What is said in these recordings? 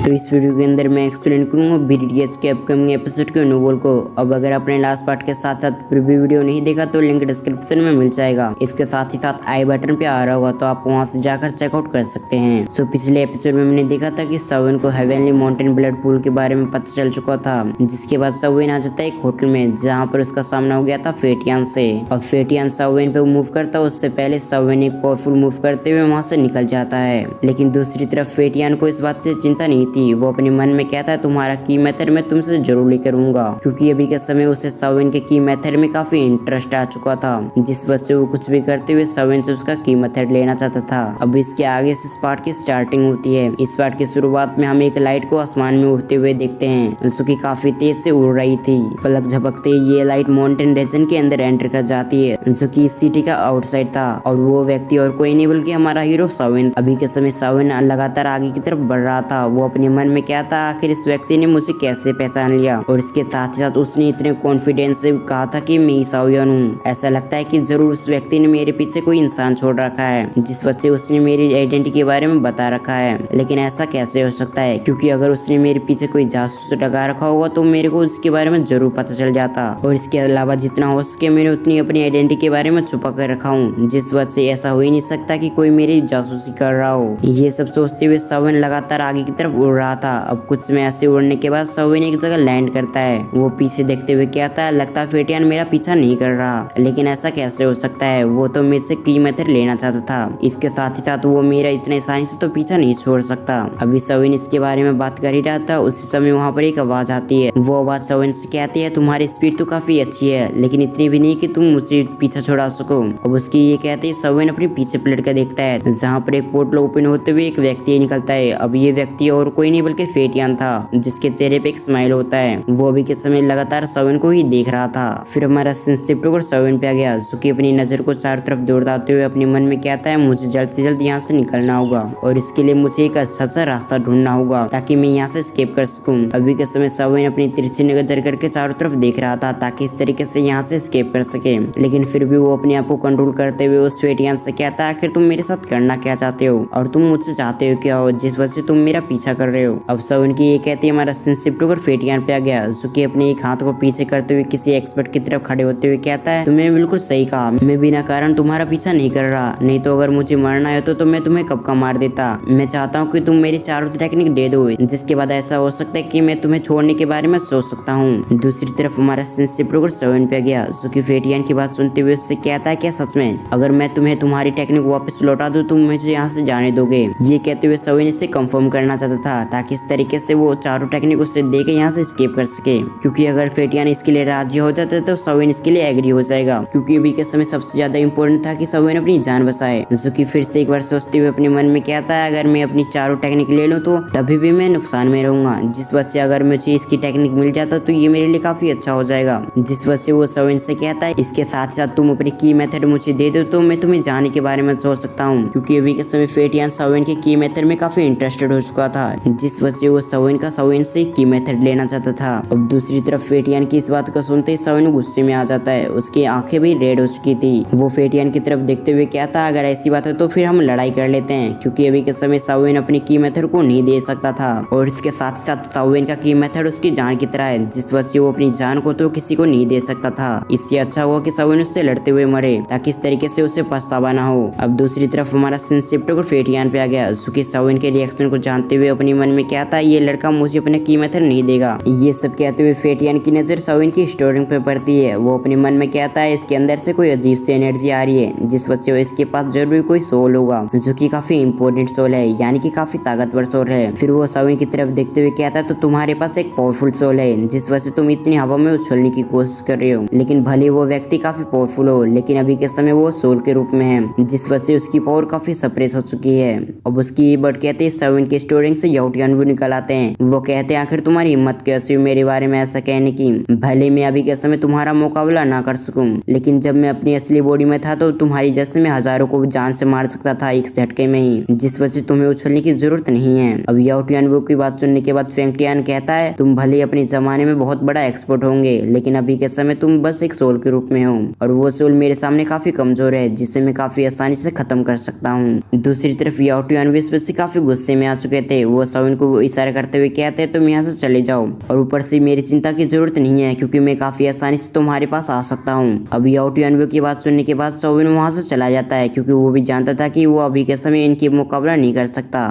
तो इस वीडियो के अंदर मैं एक्सप्लेन करूंगा BTS के अपकमिंग एपिसोड के नोवेल को। अब अगर आपने लास्ट पार्ट के साथ साथ प्रीव्यू वीडियो नहीं देखा तो लिंक डिस्क्रिप्शन में मिल जाएगा। इसके साथ ही साथ आई बटन पे आ रहा होगा तो आप वहां से जाकर चेकआउट कर सकते हैं। सो पिछले एपिसोड में मैंने देखा था कि सवन को हेवनली माउंटेन ब्लड पूल के बारे में पता चल चुका था, जिसके बाद सवन आ जाता है एक होटल में जहाँ पर उसका सामना हो गया था फेटियान से। और फेटियान सवन पे मूव करता उससे पहले सवन एक पावरफुल मूव करते हुए वहाँ से निकल जाता है। लेकिन दूसरी तरफ फेटियान को इस बात से चिंता नहीं थी। वो अपने मन में कहता है तुम्हारा की मेथड में तुमसे जरूर लेकर आऊंगा, क्योंकि अभी के समय उसे सवन के की मेथड में काफी इंटरेस्ट आ चुका था, जिस वजह से वो कुछ भी करते हुए सवन से उसका की मेथड लेना चाहता था। अब इसके आगे से इस पार्ट की स्टार्टिंग होती है। इस पार्ट की शुरुआत में हम एक लाइट को आसमान में उड़ते हुए देखते हैं, जो कि काफी तेज से उड़ रही थी। पलक झपकते ये लाइट माउंटेन रीजन के अंदर एंटर कर जाती है, जो कि इस सिटी का आउटसाइड था। और वो व्यक्ति और कोई नहीं बल्कि हमारा हीरो सवन। अभी के समय सवन लगातार आगे की तरफ बढ़ रहा था। वो अपने मन में क्या था, आखिर इस व्यक्ति ने मुझे कैसे पहचान लिया। और इसके साथ ही साथ उसने इतने कॉन्फिडेंस से कहा था कि मैं सवन हूँ। ऐसा लगता है कि जरूर उस व्यक्ति ने मेरे पीछे कोई इंसान छोड़ रखा है, जिस वजह से उसने मेरी आइडेंटिटी के बारे में बता रखा है। लेकिन ऐसा कैसे हो सकता है, क्योंकि अगर उसने मेरे पीछे कोई जासूस लगा रखा होगा तो मेरे को उसके बारे में जरूर पता चल जाता। और इसके अलावा जितना हो सके मैंने उतनी अपनी आइडेंटिटी के बारे में छुपा कर रखा हूँ, जिस वजह से ऐसा हो ही नहीं सकता कि कोई मेरी जासूसी कर रहा हो। ये सब सोचते हुए सवन लगातार आगे की तरफ उड़ रहा था। अब कुछ समय ऐसे उड़ने के बाद सवन एक जगह लैंड करता है। वो पीछे देखते हुए कहता है लगता है फेटियान मेरा पीछा नहीं कर रहा, लेकिन ऐसा कैसे हो सकता है, वो तो मेरे से की मेथड लेना चाहता था। इसके साथ ही साथ वो मेरा इतने आसानी से तो पीछा नहीं छोड़ सकता। अभी सवन इसके बारे में बात कर ही रहा था, उसी समय वहाँ पर एक आवाज आती है। वो आवाज सवन से कहती है तुम्हारी स्पीड तो काफी अच्छी है, लेकिन इतनी भी नहीं कि तुम मुझे पीछा छुड़ा सको। अब उसकी ये कहते ही सवन अपने पीछे पलट कर देखता है, जहाँ पर एक पोर्टल ओपन होते हुए एक व्यक्ति निकलता है। अब ये व्यक्ति और कोई नहीं बल्कि फेटियान था, जिसके चेहरे पे एक स्माइल होता है। वो अभी के समय लगातार सवन को ही देख रहा था। फिर हमारा शिफ्ट होकर सवन पे आ गया, जो कि अपनी नजर को चारों तरफ दौड़ाते हुए अपने मन में कहता है मुझे जल्द से जल्द यहाँ से निकलना होगा, और इसके लिए मुझे एक अच्छा सा रास्ता ढूंढना होगा ताकि मैं यहाँ से एस्केप कर सकूं। अभी के समय सवन अपनी तिरछी नजर करके चारों तरफ देख रहा था ताकि इस तरीके से यहाँ से एस्केप कर सके। लेकिन फिर भी वो अपने आप को कंट्रोल करते हुए उस फेटियान से कहता है आखिर तुम मेरे साथ करना क्या चाहते हो, और तुम मुझसे चाहते हो क्या हो, जिस वजह से तुम मेरा पीछा कर रहे हो। अब सवन की ये कहती है हमारा शिफ्ट होकर फेटियान पे आ गया, जो कि अपने एक हाथ को पीछे करते हुए किसी एक्सपर्ट की तरफ खड़े होते हुए कहता है तुमने बिल्कुल सही कहा, मैं बिना कारण तुम्हारा पीछा नहीं कर रहा, नहीं तो अगर मुझे मरना है तो मैं तुम्हें कब का मार देता। मैं चाहता हूँ कि तुम मेरी चारों टेक्निक दे दो, जिसके बाद ऐसा हो सकता है कि मैं तुम्हें छोड़ने के बारे में सोच सकता हूँ। दूसरी तरफ हमारा शिफ्ट होकर सवन पे गया, जो कि फेटियान की बात सुनते हुए उससे कहता है क्या सच में अगर मैं तुम्हें तुम्हारी टेक्निक वापस लौटा दूं तुम मुझे यहाँ से जाने दोगे। ये कहते हुए सवन इसे कंफर्म करना चाहता था ताकि इस तरीके से वो चारों टेक्निक उससे दे के यहाँ से एस्केप कर सके, क्योंकि अगर फेटियान इसके लिए राजी हो जाता तो सवन इसके लिए एग्री हो जाएगा, क्योंकि अभी के समय सबसे ज्यादा इम्पोर्टेंट था कि सवन अपनी जान बचाए। जो कि फिर से एक बार सोचते हुए अपने मन में कहता है अगर मैं अपनी चारों टेक्निक ले लूँ तो तभी भी मैं नुकसान में रहूंगा, जिस वजह से अगर मुझे इसकी टेक्निक मिल जाता तो ये मेरे लिए काफी अच्छा हो जाएगा। जिस वजह से वो सवन से कहता है इसके साथ साथ तुम अपनी की मेथड मुझे दे दो तो मैं तुम्हें जाने के बारे में सोच सकता हूँ, क्योंकि अभी के समय फेटियान सवन के की मेथड में काफी इंटरेस्टेड हो चुका था, जिस वजह से वो सवन से की मेथड लेना चाहता था। अब दूसरी तरफ फेटियान की इस बात को सुनते ही सवन गुस्से में आ जाता है, उसकी आंखें भी रेड हो चुकी थी। वो फेटियान की तरफ देखते हुए कहता अगर ऐसी बात है तो फिर हम लड़ाई कर लेते हैं, क्योंकि अभी के समय सवन अपनी की मेथड को नहीं दे सकता था, और इसके साथ ही साथ सवन का की मेथड उसकी जान की तरह है, जिस वजह से वो अपनी जान को तो किसी को नहीं दे सकता था। इससे अच्छा हुआ कि सवन उससे लड़ते हुए मरे ताकि इस तरीके से उसे पछतावा ना हो। अब दूसरी तरफ हमारा शिफ्ट होकर फेटियान पे आ गया, जो कि सवन के रिएक्शन को जानते हुए अपने मन में कहता है ये लड़का मुझे अपने की मेथड नहीं देगा। ये सब कहते हुए फेटियान की नजर सवन की स्टोरिंग पे पड़ती है। वो अपने मन में कहता है इसके अंदर से कोई अजीब सी एनर्जी आ रही है, जिस वजह से इसके पास जरूर कोई सोल होगा, जो कि काफी इंपॉर्टेंट सोल है, यानी कि काफी ताकतवर सोल है। फिर वो सवन की तरफ देखते हुए कहता है तो तुम्हारे पास एक पावरफुल सोल है, जिस वजह से तुम इतनी हवा में उछलने की कोशिश कर रहे हो। लेकिन भले वो व्यक्ति काफी पावरफुल हो, लेकिन अभी के समय वो सोल के रूप में है, जिस वजह से उसकी पावर काफी सप्रेस हो चुकी है। अब उसकी बट कहते हैं सवन के स्टोरिंग से याओटियान भी निकल आते हैं। वो कहते हैं आखिर तुम्हारी हिम्मत कैसी हुई मेरे बारे में ऐसा कहने की, भले मैं अभी के समय तुम्हारा मुकाबला ना कर सकूं, लेकिन जब मैं अपनी असली बॉडी में था तो तुम्हारी जैसे मैं हजारों को जान से मार सकता था एक झटके में ही, जिस वजह से तुम्हें उछलने की जरूरत नहीं है। अब याओटियान वो की बात सुनने के बाद फेंगटियान कहता है तुम भले अपने जमाने में बहुत बड़ा एक्सपर्ट होंगे, लेकिन अभी के समय तुम बस एक सोल के रूप में हो, और वो सोल मेरे सामने काफी कमजोर है, जिसे मैं काफी आसानी से खत्म कर सकता हूँ। दूसरी तरफ याओटियान भी इस वजह से काफी गुस्से में आ चुके थे। वो सोविन को इशारा करते हुए कहते हैं तुम यहाँ से चले जाओ, और ऊपर से मेरी चिंता की जरूरत नहीं है क्योंकि मैं काफी आसानी से तुम्हारे पास आ सकता हूँ। अभी आउट अनुभव की बात सुनने के बाद सोविन वहाँ से चला जाता है क्योंकि वो भी जानता था कि वो अभी के समय इनकी मुकाबला नहीं कर सकता।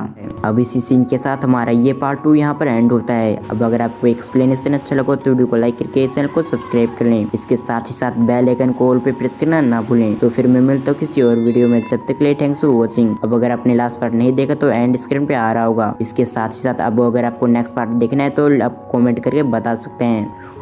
अब इसी सीन के साथ हमारा ये पार्ट 2 यहाँ पर एंड होता है। अब अगर आपको एक्सप्लेनेशन अच्छा लगा तो वीडियो को लाइक करके चैनल को सब्सक्राइब कर लें। इसके साथ ही साथ बेल आइकन को ऑल पे प्रेस करना ना भूलें। तो फिर मैं मिलता हूँ किसी और वीडियो में, जब तक के लिए थैंक्स फॉर वॉचिंग। अब अगर आपने लास्ट पार्ट नहीं देखा तो एंड स्क्रीन पे आ रहा होगा। इसके साथ ही साथ अब अगर आपको नेक्स्ट पार्ट देखना है तो आप कमेंट करके बता सकते हैं।